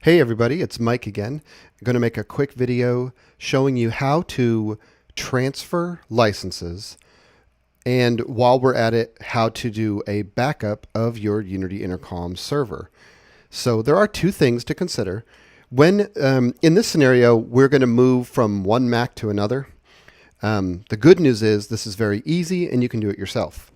Hey everybody, it's Mike again. I'm going to make a quick video showing you how to transfer licenses, and while we're at it, how to do a backup of your Unity Intercom server. So there are two things to consider. When in this scenario, we're going to move from one Mac to another. The good news is this is very easy and you can do it yourself.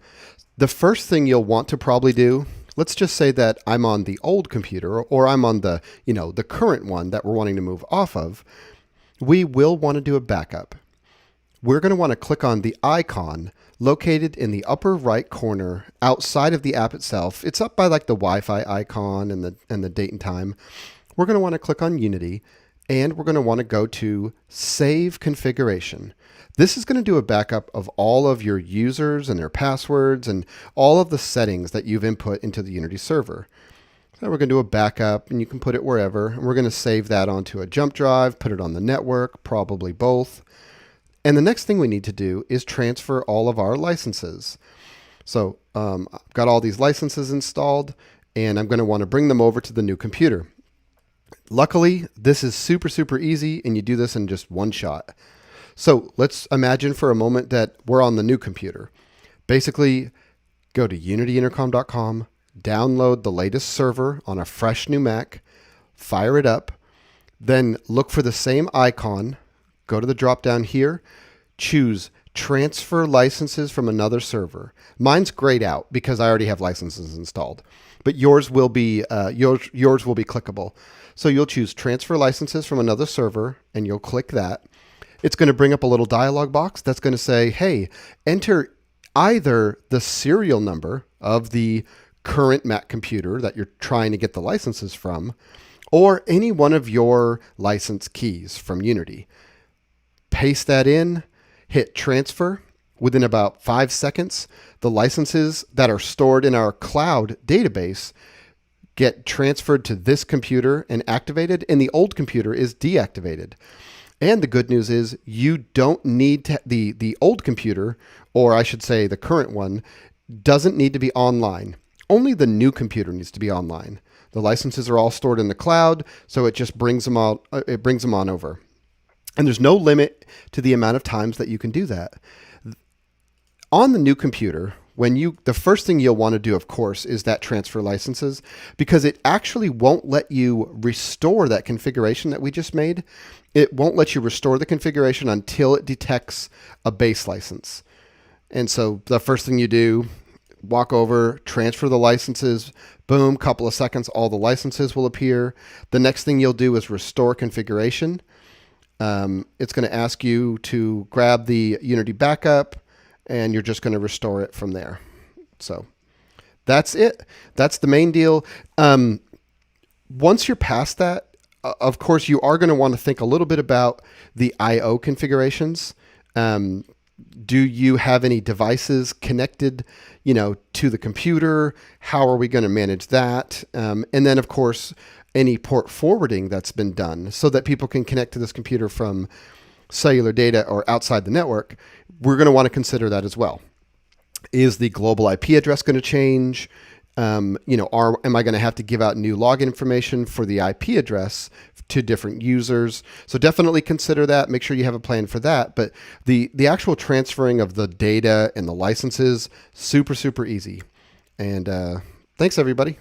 The first thing you'll want to probably do, let's just say that I'm on the old computer or I'm on the, the current one that we're wanting to move off of. We will want to do a backup. We're going to want to click on the icon located in the upper right corner outside of the app itself. It's up by like the Wi-Fi icon and the date and time. We're going to want to click on Unity and we're going to want to go to Save Configuration. This is going to do a backup of all of your users and their passwords and all of the settings that you've input into the Unity server. So we're going to do a backup, and you can put it wherever. And we're going to save that onto a jump drive, put it on the network, probably both. And the next thing we need to do is transfer all of our licenses. So I've got all these licenses installed, and I'm going to want to bring them over to the new computer. Luckily, this is super easy, and you do this in just one shot. So let's imagine for a moment that we're on the new computer. Basically, go to unityintercom.com, download the latest server on a fresh new Mac, fire it up, then look for the same icon, go to the drop down here, choose transfer licenses from another server. Mine's grayed out because I already have licenses installed, but yours will be yours will be clickable. So you'll choose transfer licenses from another server and you'll click that. It's going to bring up a little dialog box that's going to say, hey, enter either the serial number of the current Mac computer that you're trying to get the licenses from, or any one of your license keys from Unity. Paste that in, hit transfer. Within about 5 seconds, the licenses that are stored in our cloud database get transferred to this computer and activated, and the old computer is deactivated. And the good news is you don't need to, the old computer, or I should say the current one, doesn't need to be online. Only the new computer needs to be online. The licenses are all stored in the cloud, so it just brings them on, over. And there's no limit to the amount of times that you can do that. On the new computer, the first thing you'll want to do, of course, is that transfer licenses, because it actually won't let you restore that configuration that we just made. It won't let you restore the configuration until it detects a base license. And so the first thing you do, walk over, transfer the licenses, boom, couple of seconds, all the licenses will appear. The next thing you'll do is restore configuration. It's going to ask you to grab the Unity backup, and you're just going to restore it from there. So that's it. That's the main deal. Once you're past that, of course, you are going to want to think a little bit about the I/O configurations. Do you have any devices connected, to the computer? How are we going to manage that? And then, of course, any port forwarding that's been done so that people can connect to this computer from cellular data or outside the network. We're going to want to consider that as well. Is the global IP address going to change? Am I going to have to give out new login information for the IP address to different users? So definitely consider that. Make sure you have a plan for that. But the actual transferring of the data and the licenses, super easy. And thanks, everybody.